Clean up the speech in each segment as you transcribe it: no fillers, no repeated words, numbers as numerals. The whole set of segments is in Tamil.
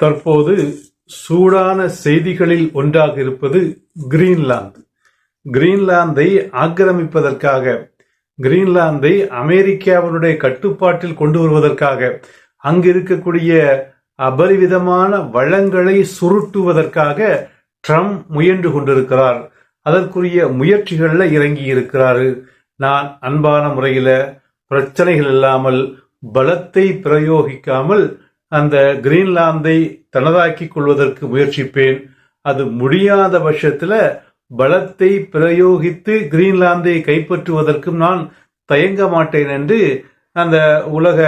தற்போது சூடான செய்திகளில் ஒன்றாக இருப்பது கிரீன்லாந்து. கிரீன்லாந்தை ஆக்கிரமிப்பதற்காக, கிரீன்லாந்தை அமெரிக்காவினுடைய கட்டுப்பாட்டில் கொண்டு வருவதற்காக, அங்கு இருக்கக்கூடிய அபரிவிதமான வளங்களை சுருட்டுவதற்காக ட்ரம்ப் முயன்று கொண்டிருக்கிறார். அதற்குரிய முயற்சிகளில் இறங்கி இருக்கிறாரு. நான் அன்பான முறையில பிரச்சனைகள் இல்லாமல் பலத்தை பிரயோகிக்காமல் அந்த கிரீன்லாந்தை தனதாக்கிக் கொள்வதற்கு முயற்சிப்பேன். அது முடியாத பட்சத்தில் பலத்தை பிரயோகித்து கிரீன்லாந்தை கைப்பற்றுவதற்கும் நான் தயங்க மாட்டேன் என்று அந்த உலக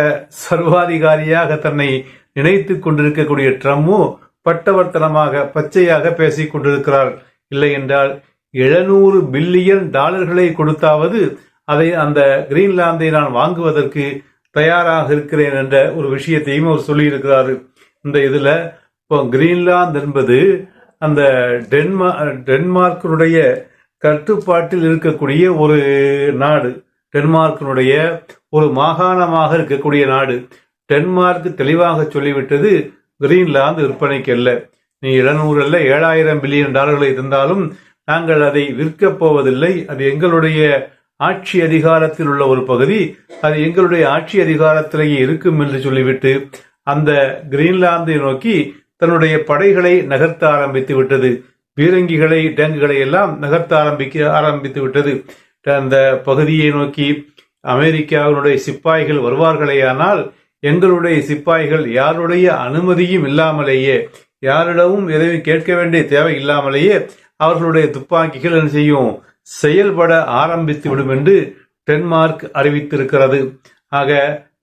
சர்வாதிகாரியாக தன்னை நினைத்துக் கொண்டிருக்கக்கூடிய ட்ரம்போ பட்டவர்த்தனமாக பச்சையாக பேசிக் கொண்டிருக்கிறார். இல்லை என்றால் 700 பில்லியன் டாலர்களை கொடுத்தாவது அதை அந்த கிரீன்லாந்தை நான் வாங்குவதற்கு தயாராக இருக்கிறேன் என்ற ஒரு விஷயத்தையும் அவர் சொல்லியிருக்கிறாரு. இந்த இதுல இப்போ கிரீன்லாந்து என்பது அந்த டென்மார்க்கினுடைய கட்டுப்பாட்டில் இருக்கக்கூடிய ஒரு நாடு, டென்மார்க்கினுடைய ஒரு மாகாணமாக இருக்கக்கூடிய நாடு. டென்மார்க் தெளிவாக சொல்லிவிட்டது, கிரீன்லாந்து விற்பனைக்கு அல்ல. நீ 700 அல்ல 7000 பில்லியன் டாலர்களை தந்தாலும் நாங்கள் அதை விற்கப் போவதில்லை. அது எங்களுடைய ஆட்சி அதிகாரத்தில் உள்ள ஒரு பகுதி, அது எங்களுடைய ஆட்சி அதிகாரத்திலேயே இருக்கும் என்று சொல்லிவிட்டு அந்த கிரீன்லாந்தை நோக்கி தன்னுடைய படைகளை நகர்த்த ஆரம்பித்து விட்டது. பீரங்கிகளை, டேங்குகளை எல்லாம் நகர்த்த ஆரம்பித்து விட்டது. அந்த பகுதியை நோக்கி அமெரிக்காவினுடைய சிப்பாய்கள் வருவார்களேயானால் எங்களுடைய சிப்பாய்கள் யாருடைய அனுமதியும் இல்லாமலேயே, யாரிடமும் எதையும் கேட்க வேண்டிய தேவை இல்லாமலேயே அவர்களுடைய துப்பாக்கிகள் என்ன செய்யும், செயல்பட ஆரம்பித்து விடும் என்று டென்மார்க் அறிவித்திருக்கிறது. ஆக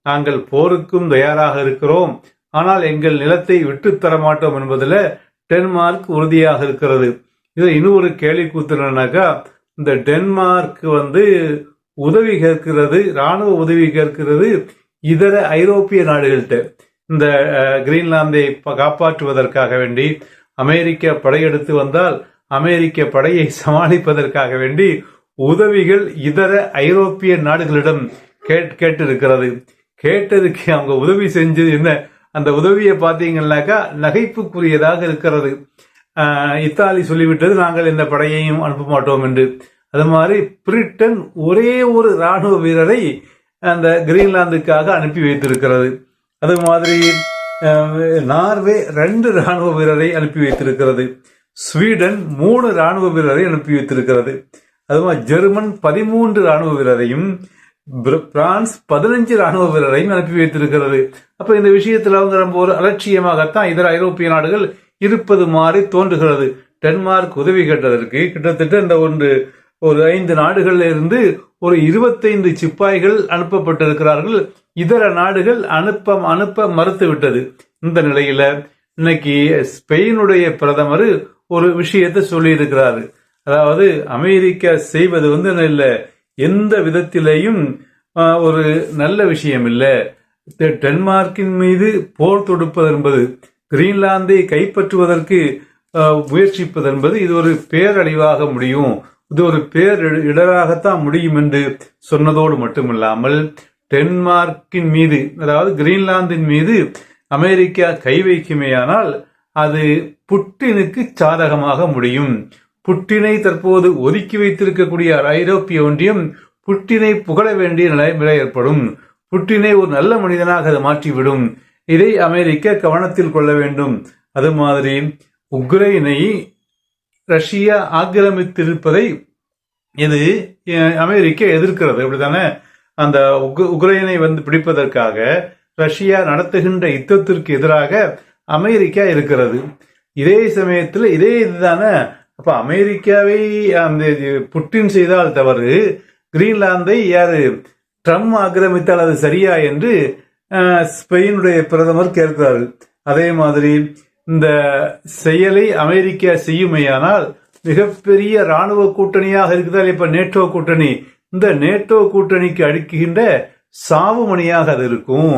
நாங்கள் போருக்கும் தயாராக இருக்கிறோம், ஆனால் எங்கள் நிலத்தை விட்டுத்தர மாட்டோம் என்பதில் டென்மார்க் உறுதியாக இருக்கிறது. இது இன்னும் ஒரு கேள்வி கூத்துனாக்கா, இந்த டென்மார்க் உதவி கேட்கிறது, இராணுவ உதவி கேட்கிறது இதர ஐரோப்பிய நாடுகள்கிட்ட. இந்த கிரீன்லாந்தை காப்பாற்றுவதற்காக வேண்டி அமெரிக்க படையெடுத்து வந்தால் அமெரிக்க படையை சமாளிப்பதற்காக வேண்டி உதவிகள் இதர ஐரோப்பிய நாடுகளிடம் கேட்டிருக்கிறது. கேட்டதுக்கு அவங்க உதவி செஞ்சது என்ன, அந்த உதவியை பார்த்தீங்கன்னாக்கா நகைப்புக்குரியதாக இருக்கிறது. இத்தாலி சொல்லிவிட்டது நாங்கள் இந்த படையையும் அனுப்ப மாட்டோம் என்று. அது மாதிரி பிரிட்டன் ஒரே ஒரு இராணுவ வீரரை அந்த கிரீன்லாந்துக்காக அனுப்பி வைத்திருக்கிறது. அது மாதிரி நார்வே 2 இராணுவ வீரரை அனுப்பி வைத்திருக்கிறது. ஸ்வீடன் 3 இராணுவ வீரரை அனுப்பி வைத்திருக்கிறது. அது மாதிரி ஜெர்மன் 13 இராணுவ வீரரையும், பிரான்ஸ் 15 இராணுவ வீரரையும் அனுப்பி வைத்திருக்கிறது. அப்ப இந்த விஷயத்தில் அவங்க ரொம்ப ஒரு அலட்சியமாகத்தான் இதர ஐரோப்பிய நாடுகள் இருப்பது மாதிரி தோன்றுகிறது. டென்மார்க் உதவி கேட்டதற்கு கிட்டத்தட்ட இந்த ஒரு 5 நாடுகள்ல இருந்து ஒரு 25 சிப்பாய்கள் அனுப்பப்பட்டிருக்கிறார்கள். இதர நாடுகள் அனுப்ப மறுத்து விட்டது. இந்த நிலையில இன்னைக்கு ஸ்பெயினுடைய பிரதமர் ஒரு விஷயத்தை சொல்லி இருக்கிறாரு. அதாவது அமெரிக்கா செய்வது இல்லை, எந்த விதத்திலேயும் ஒரு நல்ல விஷயம் இல்லை. டென்மார்க்கின் மீது போர் தொடுப்பது என்பது, கிரீன்லாந்தை கைப்பற்றுவதற்கு முயற்சிப்பது என்பது இது ஒரு பேரழிவாக முடியும், இது ஒரு பேரிடராகத்தான் முடியும் என்று சொன்னதோடு மட்டுமில்லாமல் டென்மார்க்கின் மீது, அதாவது கிரீன்லாந்தின் மீது அமெரிக்கா கை வைக்குமேயானால் அது புட்டினுக்கு சாதகமாக முடியும். புட்டினை தற்போது ஒதுக்கி வைத்திருக்கக்கூடிய ஐரோப்பிய ஒன்றியம் புட்டினை புகழ வேண்டிய நிலை ஏற்படும். புட்டினை ஒரு நல்ல மனிதனாக அதை மாற்றிவிடும். இதை அமெரிக்கா கவனத்தில் கொள்ள வேண்டும். அது மாதிரி உக்ரைனை ரஷ்யா ஆக்கிரமித்திருப்பதை இது அமெரிக்கா எதிர்க்கிறது. அப்படித்தானே? அந்த உக்ரைனை பிடிப்பதற்காக ரஷ்யா நடத்துகின்ற யுத்தத்திற்கு எதிராக அமெரிக்கா இருக்கிறது. இதே சமயத்தில் இதே இதுதானே. அப்ப அமெரிக்காவை அந்த புட்டின் செய்தால் தவறு, கிரீன்லாந்தை யாரு ட்ரம்ப் ஆக்கிரமித்தால் அது சரியா என்று ஸ்பெயினுடைய பிரதமர் கேட்கிறார். அதே மாதிரி இந்த செயலை அமெரிக்கா செய்யுமையானால் மிகப்பெரிய இராணுவ கூட்டணியாக இருக்குதால் இப்ப நேட்டோ கூட்டணி, இந்த நேட்டோ கூட்டணிக்கு அடிக்குகின்ற சாவுமணியாக அது இருக்கும்.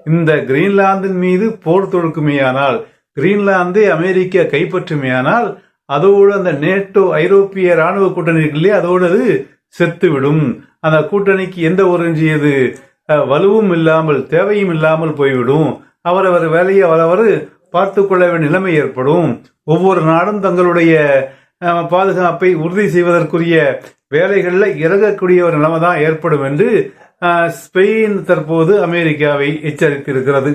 இந்த கிரீன்லாந்தின் மீது போர் தொடுக்குமேயானால், கிரீன்லாந்தை அமெரிக்கா கைப்பற்றுமையானால் அதோடு அந்த நேட்டோ ஐரோப்பிய இராணுவ கூட்டணி இருக்கு இல்லையா, அதோடு அது செத்துவிடும். அந்த கூட்டணிக்கு எந்த ஒரு வலுவும் இல்லாமல் தேவையும் இல்லாமல் போய்விடும். அவரவர் வேலையை அவரவர் பார்த்து கொள்ள வேண்டிய நிலைமை ஏற்படும். ஒவ்வொரு நாடும் தங்களுடைய பாதுகாப்பை உறுதி செய்வதற்குரிய வேலைகளில் இறங்கக்கூடிய ஒரு நிலைமை தான் ஏற்படும் என்று ஸ்பெயின் தற்போது அமெரிக்காவை எச்சரித்திருக்கிறது.